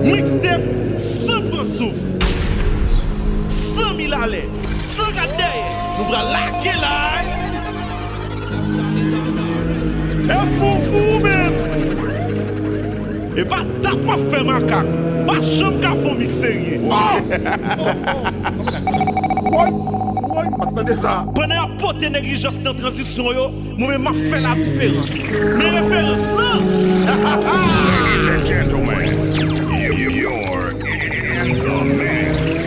Mixtape, sans prendre souffle. 100 000 allées, 100 gars derrière. Nous allons laquer là. Et fou même. Et pas t'as pas fait macaque. Pas chambre qu'a fait mixer. Attendez ça. Pendant la pote négligence dans la transition, moi-même m'a fait la différence. Mes références, non? Ladies and gentlemen, you're in the mix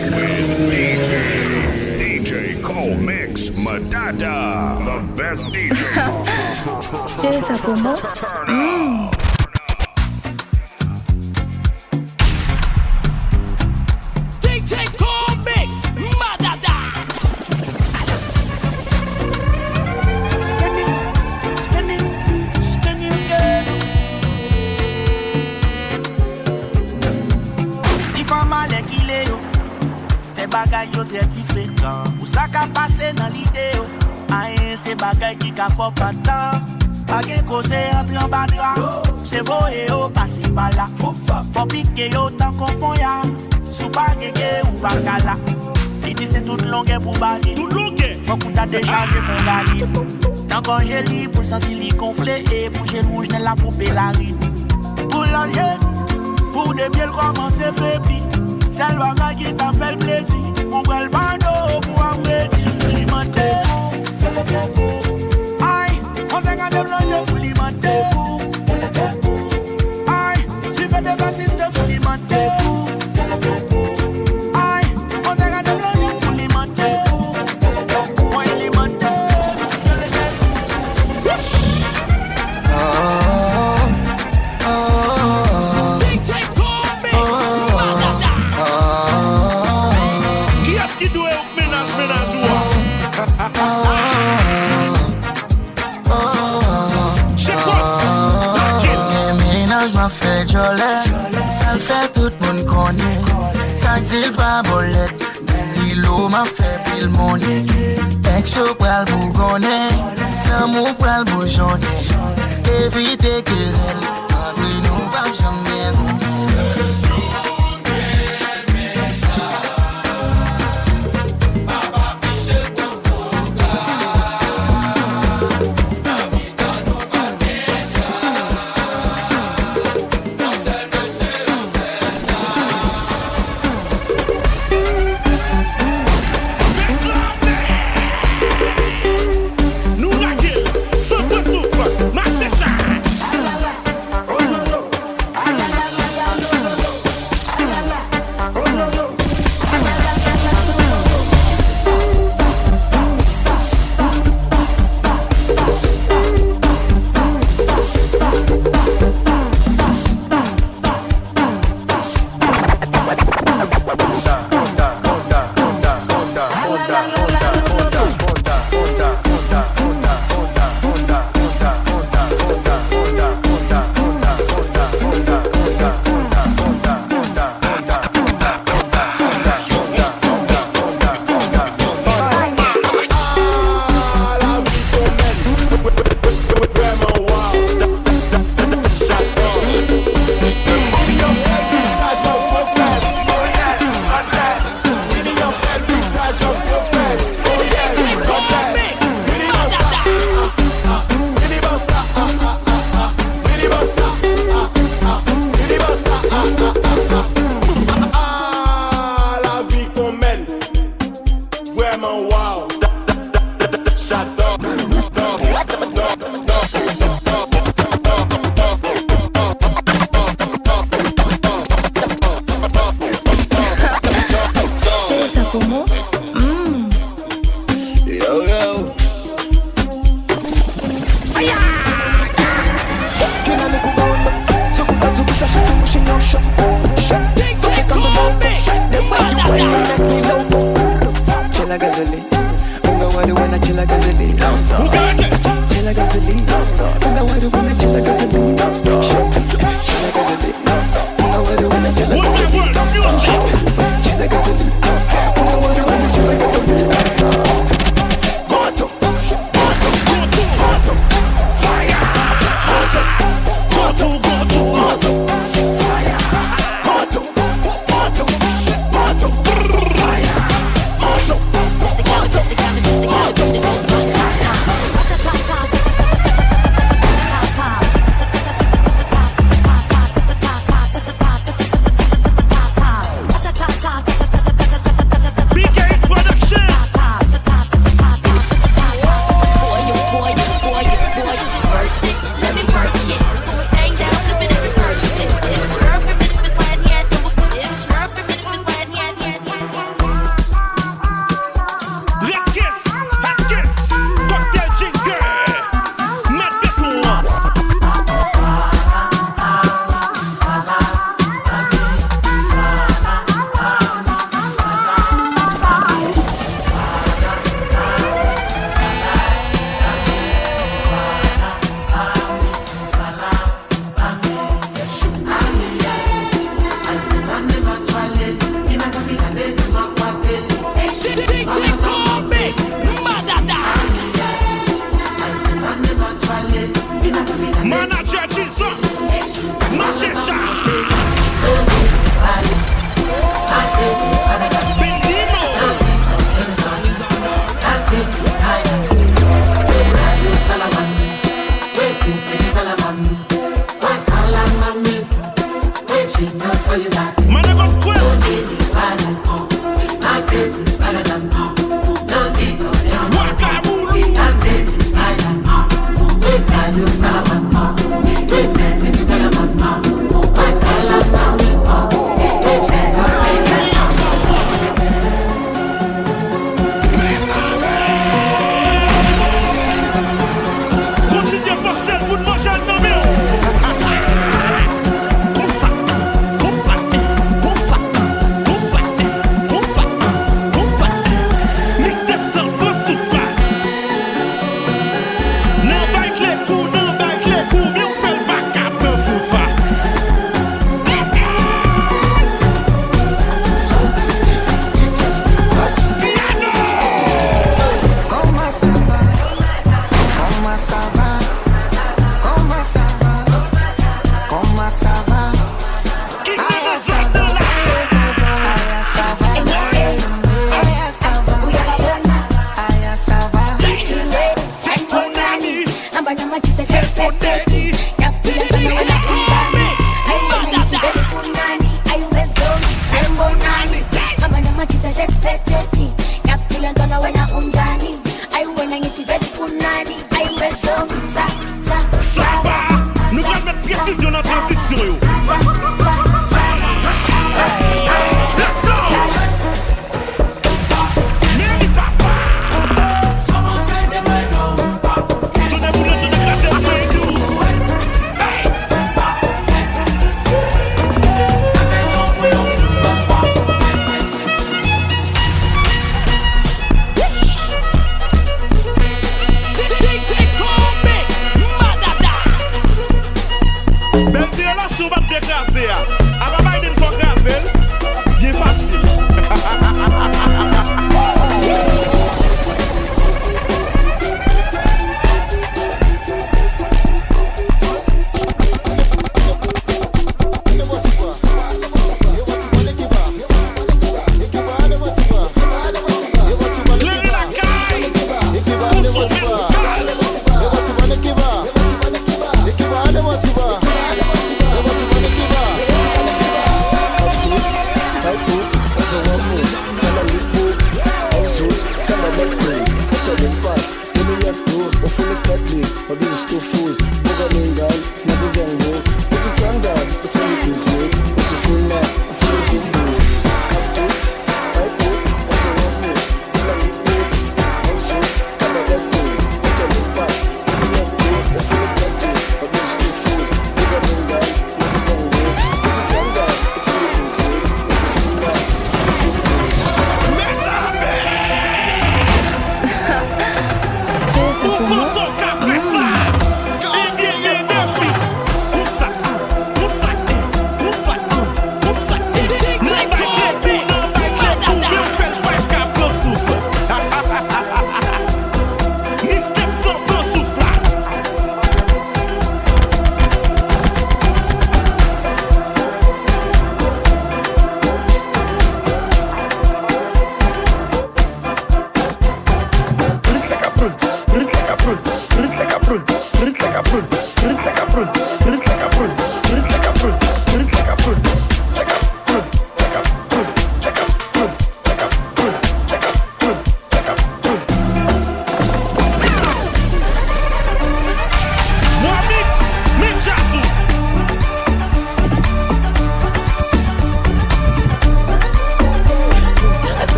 with DJ Colmix, MADADA, the best DJ. Jeresa, ¿cómo? DJ Colmix, MADADA. Bagay yo très différent. Ou ça ka passe dans l'idée yo. Aïe, c'est bagay qui ka faut pas tant. Pas gen cause entre en bas droit. C'est voye yo passer par là. Faut piquer yo tant qu'on pon ya. Sou bagay ou bakala. Il dit c'est toute longue pour bali. Toute longue. Faut qu'on t'a déjà qu'on gagne. Dans congé li pour sentir li gonfler et bouger rouge dans la pompe la ride. Pour l'enjeu, pour de bien commencer faibli. C'est le bagage qui t'a fait le plaisir. Mon bel bando pour alimenter. Aïe, on s'est gardé blanc pour alimenter. Aïe, j'ai fait des bassistes pour alimenter. Aïe, on s'est gardé blanc pour alimenter. Pour alimenter. Fait jolet, ça le fait tout le monde connaît. Ça dit pas bolette, l'îlot m'a fait pile monnaie. Ex-yo pral bougonner, ça mou pral bougeonner. Évitez querelle, entre nous pas jamais gonner. beteti kapila ntona wena ungani ayiwena ngithi vele kunani ayiweso sa nous allons mettre précision dans la transition. Let's go! Mary Papa! Belle violation va te déclasser. À la main d'une cocaselle, il est facile.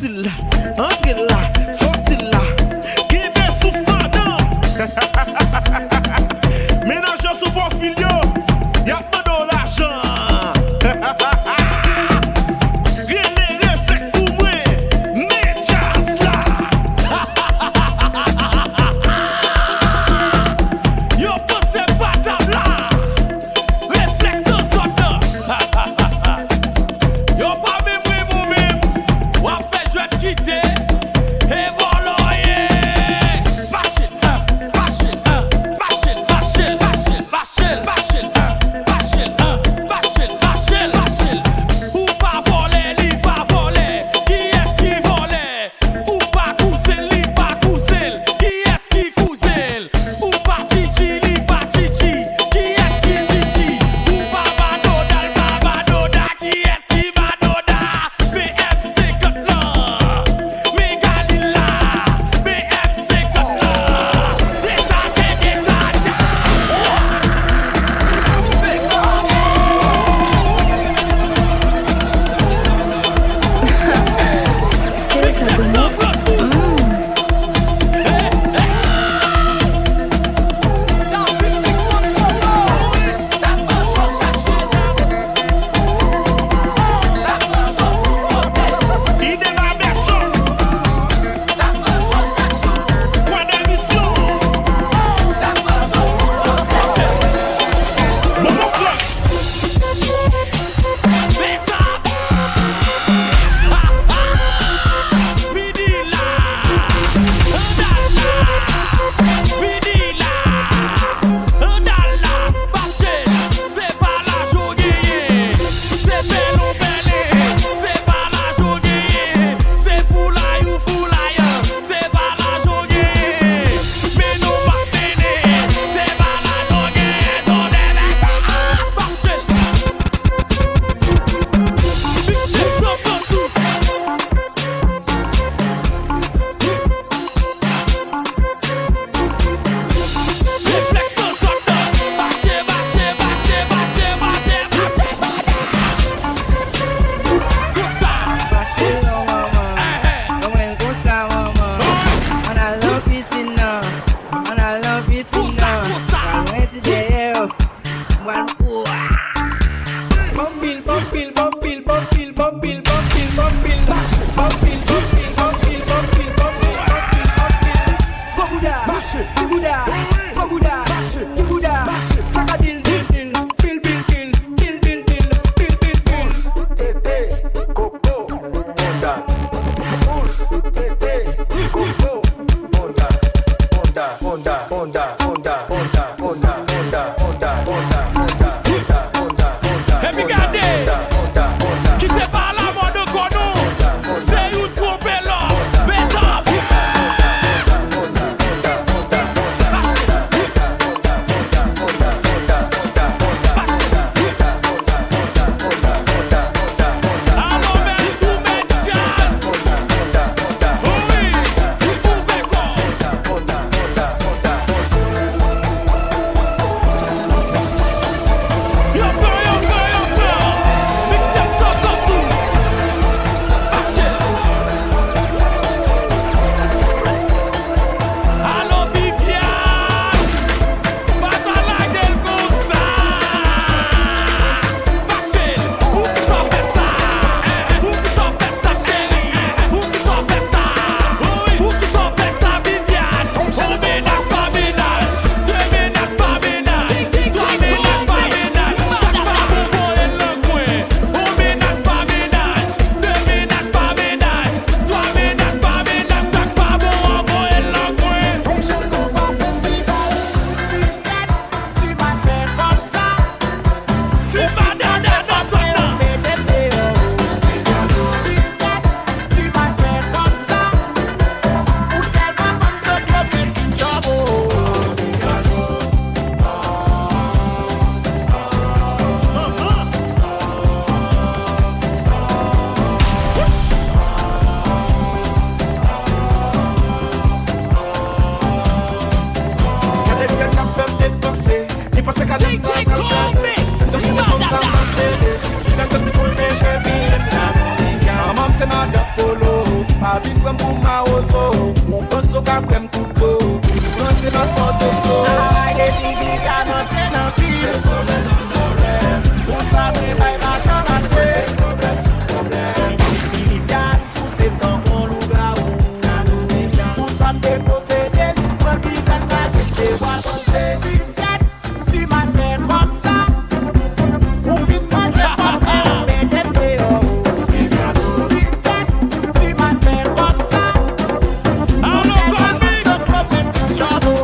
sorti là, entrez là, sorti là. Qui est Souf madame? Ménageur sous bon filio, y'a pas de l'argent. ça, vite comme pour ma ozo. On pense au cap comme couteau. Souvent c'est notre photo. Ah, les filles qui a montré dans le pire. C'est problème dans le rêve. On s'appelle by ma chambre. C'est problème. Philippe Yann, sous ses temps, on l'ouvra où. On s'appelle posséder. Moi, qui t'en a quitté, moi, j'en sais. Tu m'as fait comme ça. On finit pas de pas faire, mais t'es péo. Tu m'as fait comme ça. Alors, Colmix. Ce problème, tu as beau.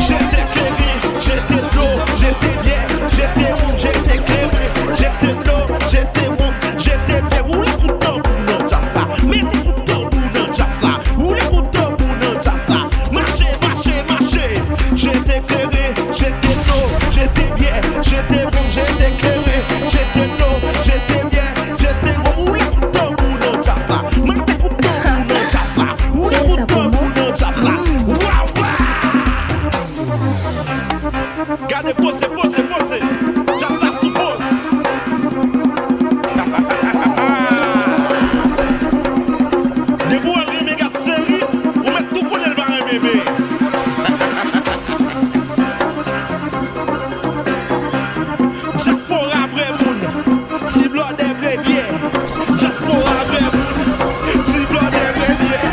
J'étais clairé, j'étais d'eau, j'étais bien, j'étais rouge, j'étais clairé, j'étais d'eau, j'étais rouge, j'étais bien. Où les couteaux pour nous jassa? Mettez couteaux pour nous jassa. Où les couteaux pour nous jassa? Marchez, marchez, marchez. J'étais clairé, j'étais d'eau, j'étais bien, j'étais rouge, j'étais clairé, j'étais d'eau, j'étais bien, j'étais rouge. Où les couteaux pour nous jassa? Mettez couteaux pour nous jassa. Où les couteaux pour nous jassa? Waouh! Gardez, posez, posez, posez. Jassa suppose. De vous un méga série, vous mettez tout pour le bar un bébé. Diaspora vrai moun, si blanc des vrais biens. Diaspora vrai moun, si blanc des vrais biens.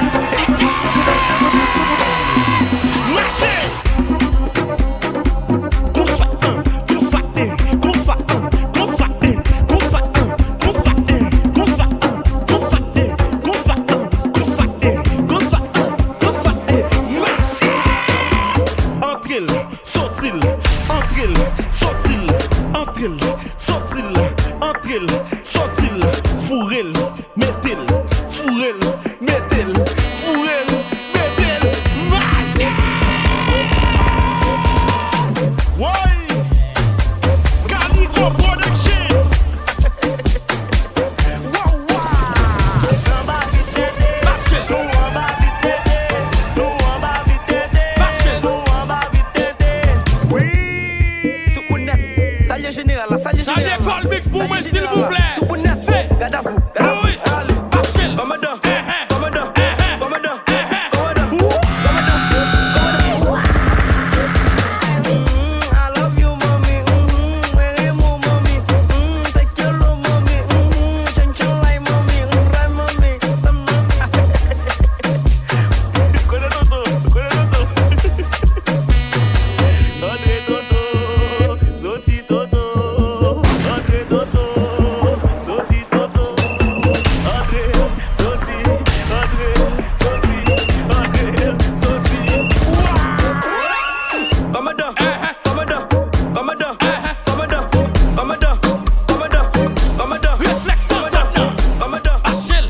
Marchez! Sortil, fourrel, mettez-le, ouais, Calico Production. Salut Colmix pour moi s'il vous plaît. Tout pour net, c'est Gadafou, oui. allez, Marcel. commandant, Commandant. I love you, mommy. Where mo, mommy? Take your love, mommy. Change your life, mommy. Right, mommy. Connais Toto. Andre Toto, Soti Toto. Andre Toto, Soti Toto. Andre, Soti, Andre, Soti, Andre, Soti. Commandant, Réflexe dans ça. Achille.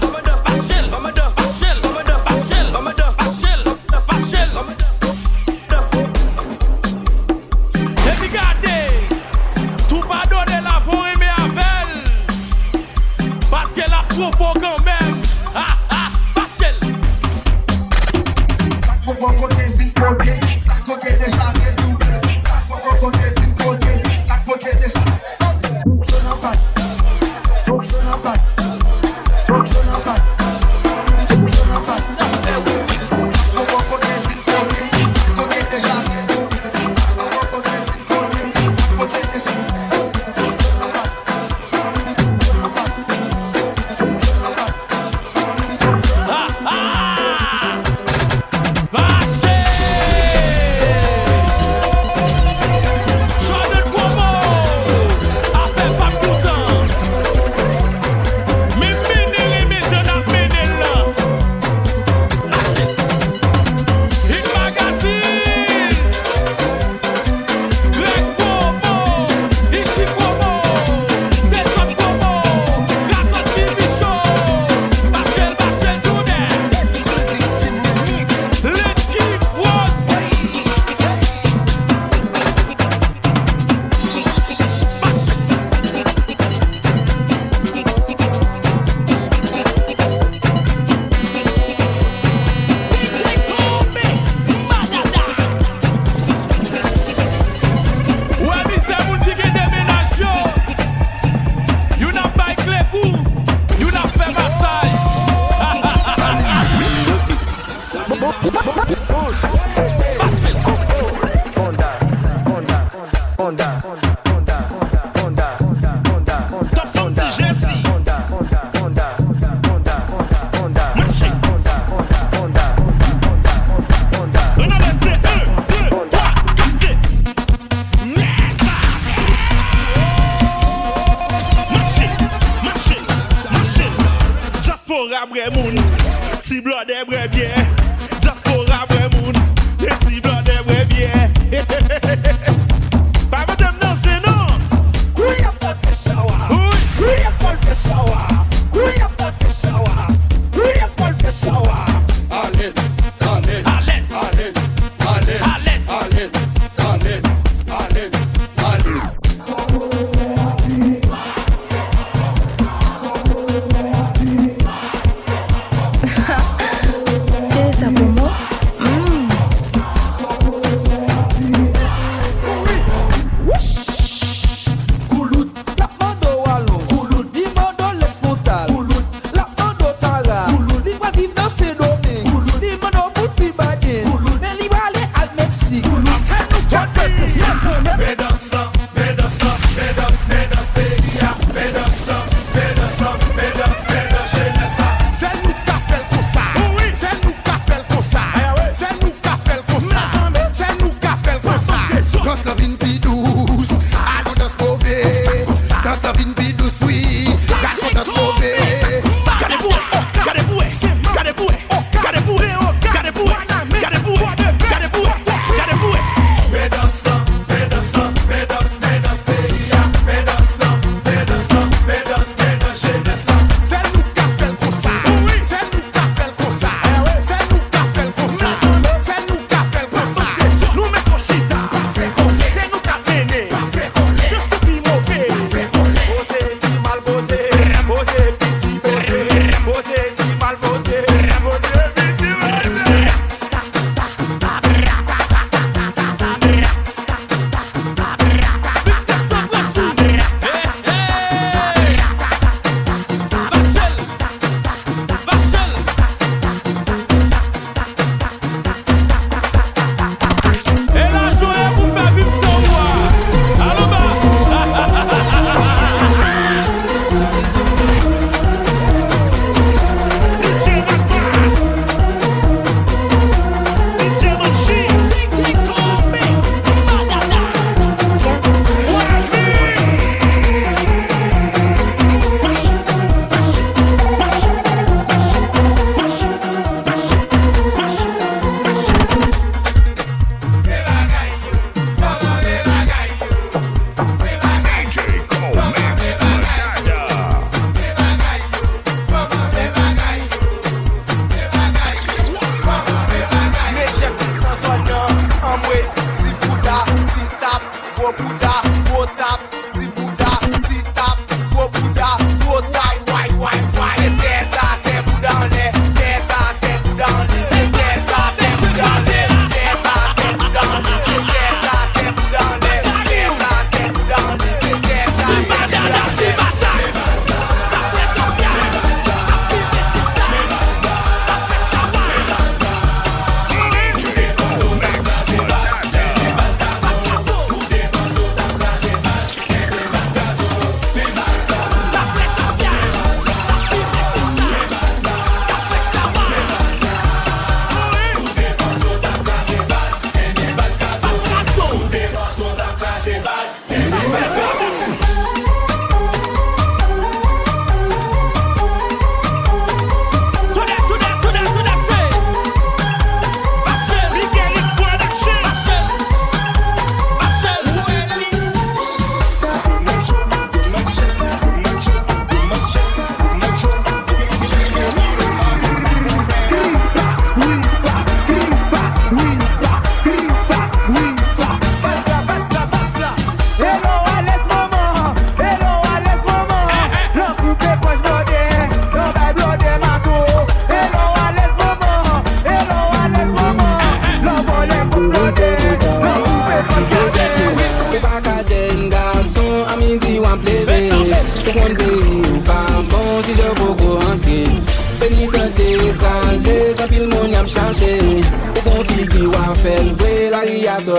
Et puis regardez, tout pas donné la vont aimer avec. Parce qu'elle a propos quand même. Achille. Diaspora bre moun, ti blanc des bre bien. Diaspora bre moun, ti blanc des bre bien. Pas madame non c'est non. Oui a pas de shower. Oui a pas de shower. Oui a pas de shower. Oui a pas de shower. Allez, allez, allez, allez, allez, allez, allez, allez, allez, allez. Jeresa pour moi.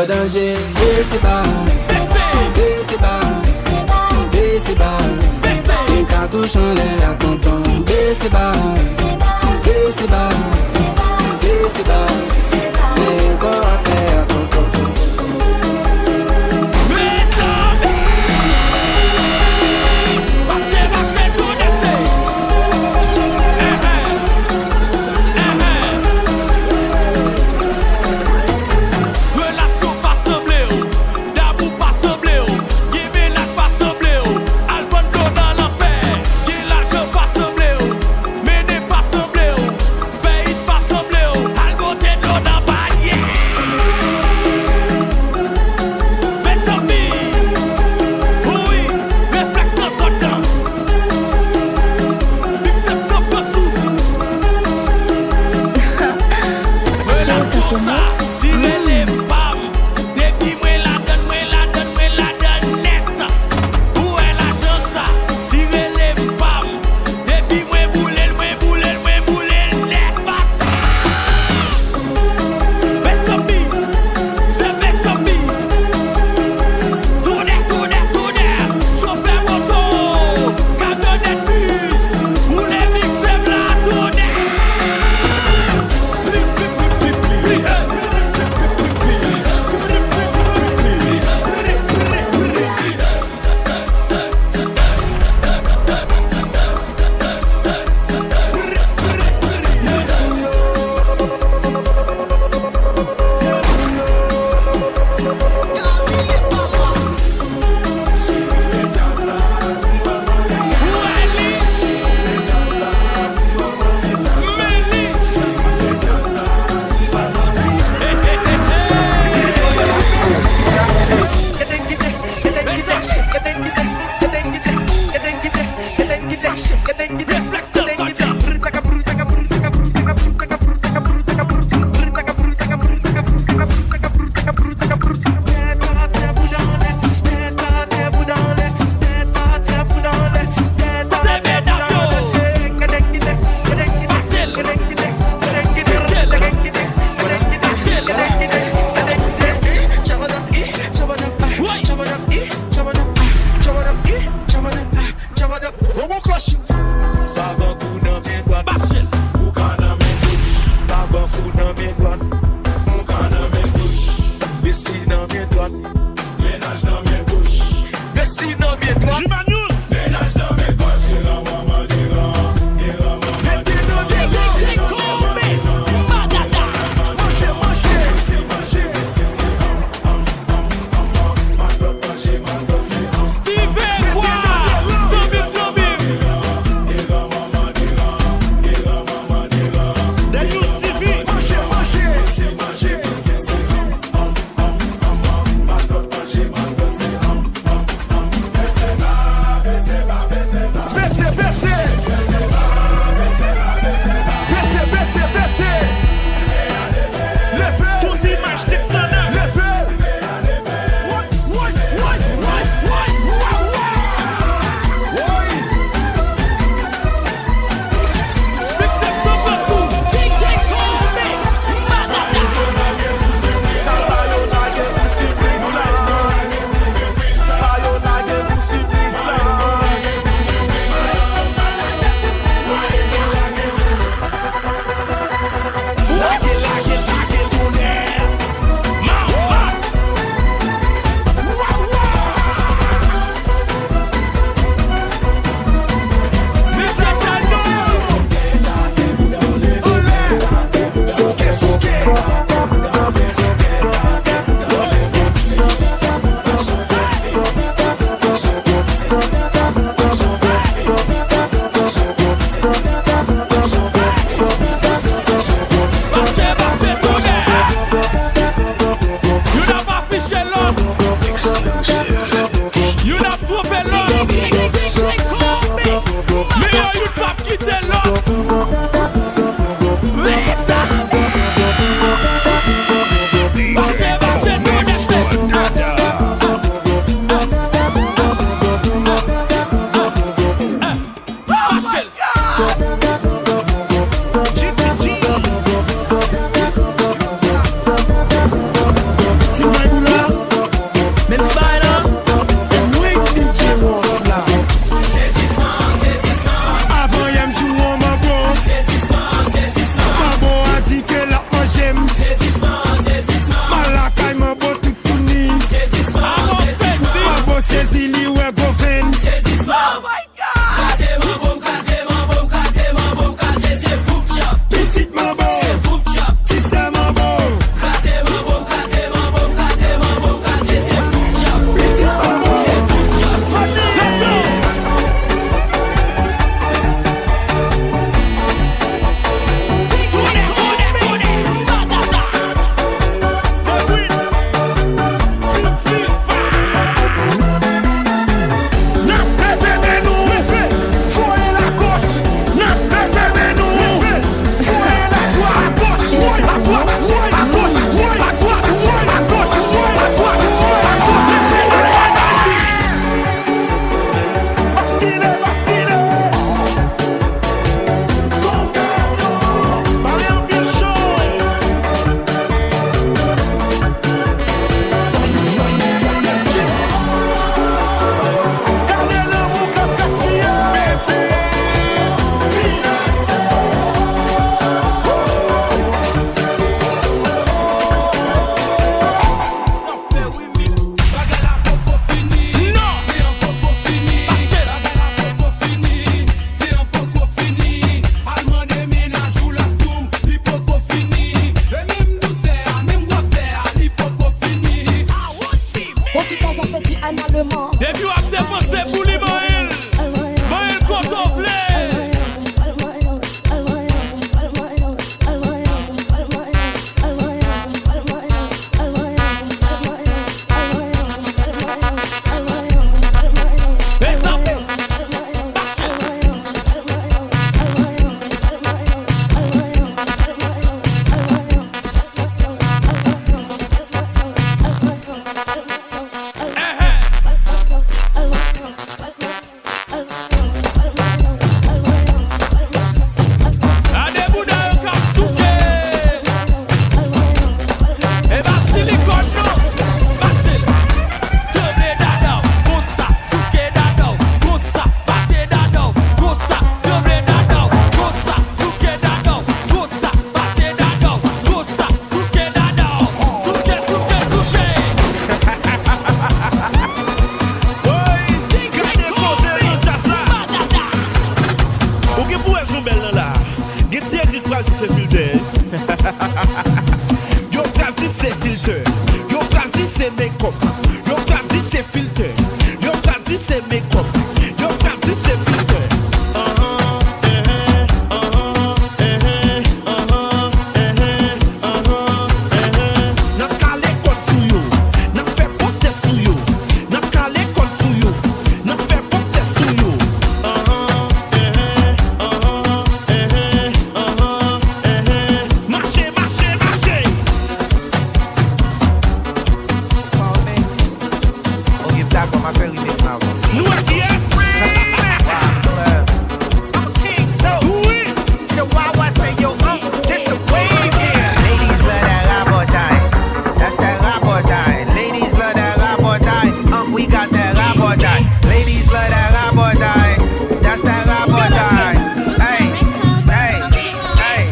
Danger, c'est bas, c'est bas, c'est bas, les cartouches en l'air à tonton, c'est bas, c'est bas, c'est bas, c'est encore à terre à tonton. pral di se filter. Yo pral di se filter. Yo pral di se make-up. Yo pral di se filter. Yo pral di se make-up. Yo pral di se filter. Nan kale kod sou yo. Nan fe poste sou yo. Nan kale kod sou yo. Nan fe poste sou yo. Marche, marche, marche. Oh, give that one my very miss now. Nou a ki e I'm a king, so the Wawa say yo, this the wave here. Ladies love that rap or die. That's that rap or die. Ladies love that rap or die. We got that rap or die. Ladies love that rap or die. That's that rap or die. Hey, hey, hey.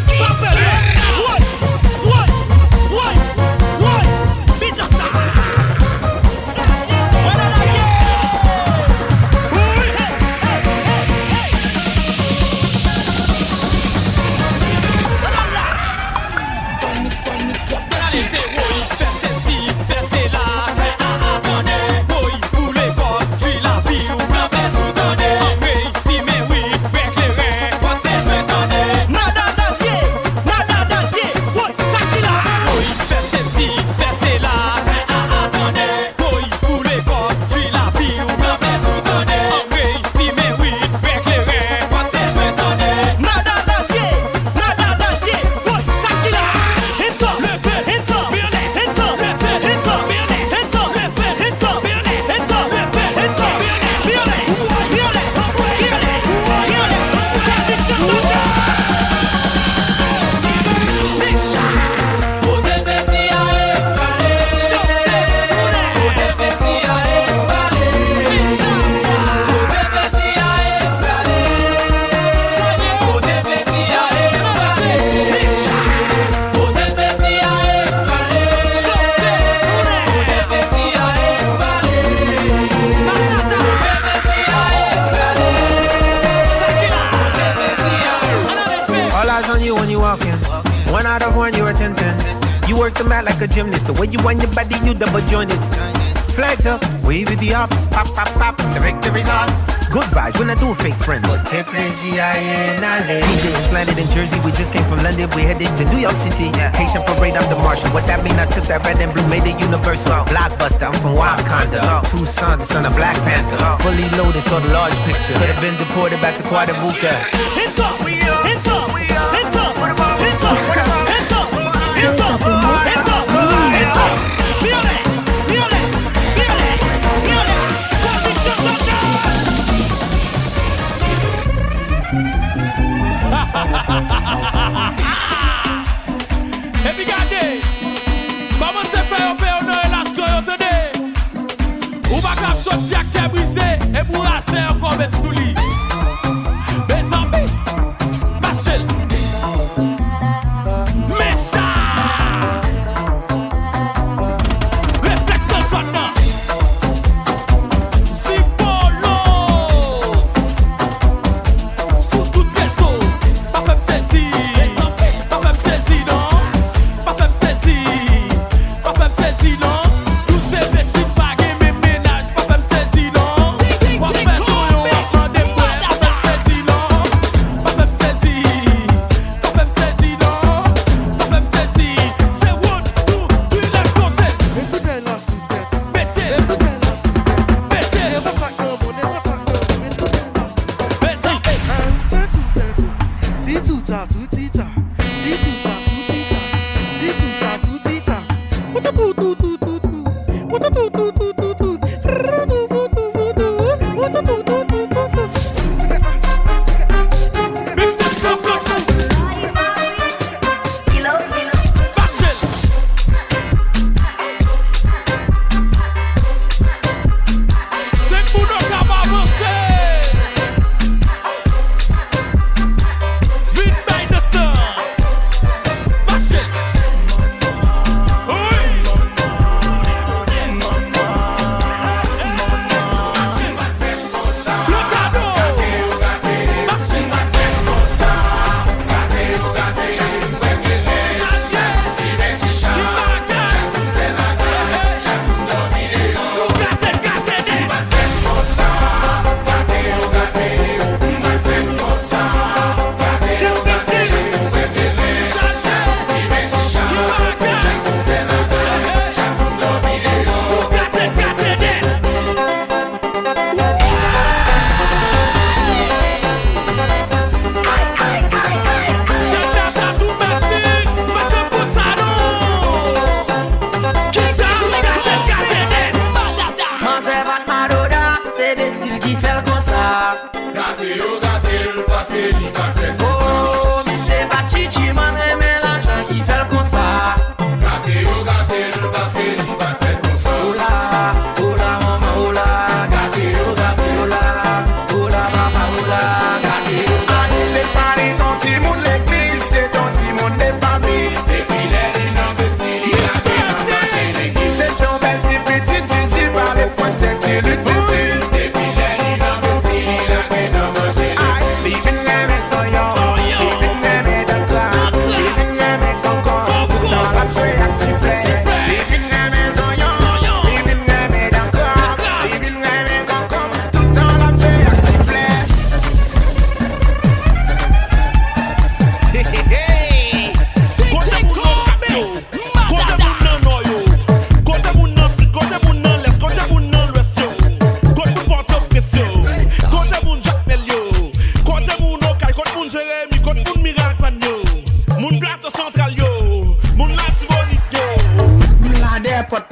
One out of one, you're a 10-10. You work the mat like a gymnast. The way you wind your body, you double jointed. Flags up, wave with the ups. Pop, pop, pop, the victory's ours. Good vibes when I do fake friends. DJ just landed in Jersey. We just came from London. We headed to New York City. Haitian parade, I'm the Marshal. What that mean? I took that red and blue, made it universal. Blockbuster, I'm from Wakanda. Tucson, the son of Black Panther. Fully loaded, saw the large picture. Could have been deported back to Guadalupe. Hands up, We up, hands up, we up. hands up, What about hands up, what about hands up, hands up, hands up, hands up. Violet, violet, violet, violet. Et puis regardez, comment c'est fait au pays dans relation attendez. Ou pas qu'à sortir à cœur brisé et pour rasser encore mettre sous lit. Mes amis, Machel, méchant. Réflexe dans son nom. Sipolo. Sous tout réseau. Pas fait me saisir. Pas fait me saisir non. Pas fait me saisir. Pas fait me saisir non. Tous ces vestiges pagués mes ménages. Pas fait me saisir non. Ou à faire son yon à prendre des poètes. Pas fait me saisir non. Pas fait me saisir. Pas fait me saisir non. Pas fait me saisir. C'est one, two, three, let's go, c'est. Écoutez la soupette, Mettez, écoutez la soupette. mettez. Never talk no more, never talk no more, écoutez la soupette. Mes amis. Tatu, tatu, titu, tatu, tita. Titu, tatu, tita. Titu, tatu, tita. Wututututututu. Wututututututu. Wututututututu. Mixtape Souf, Machel. C'est pour nous qu'à avancer. Vite by the star. Machel. Oui.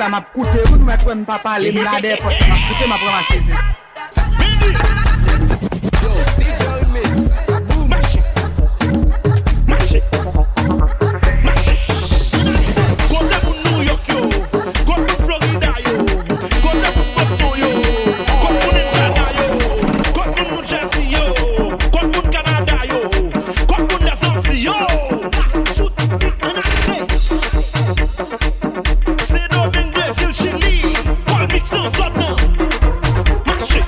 ça m'a coûté, vous ne pouvez pas parler, mais là, des fois, ça m'a coûté, ma première chose. Colmix dans zone. Marché.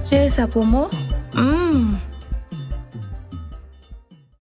Jeresa pour moi.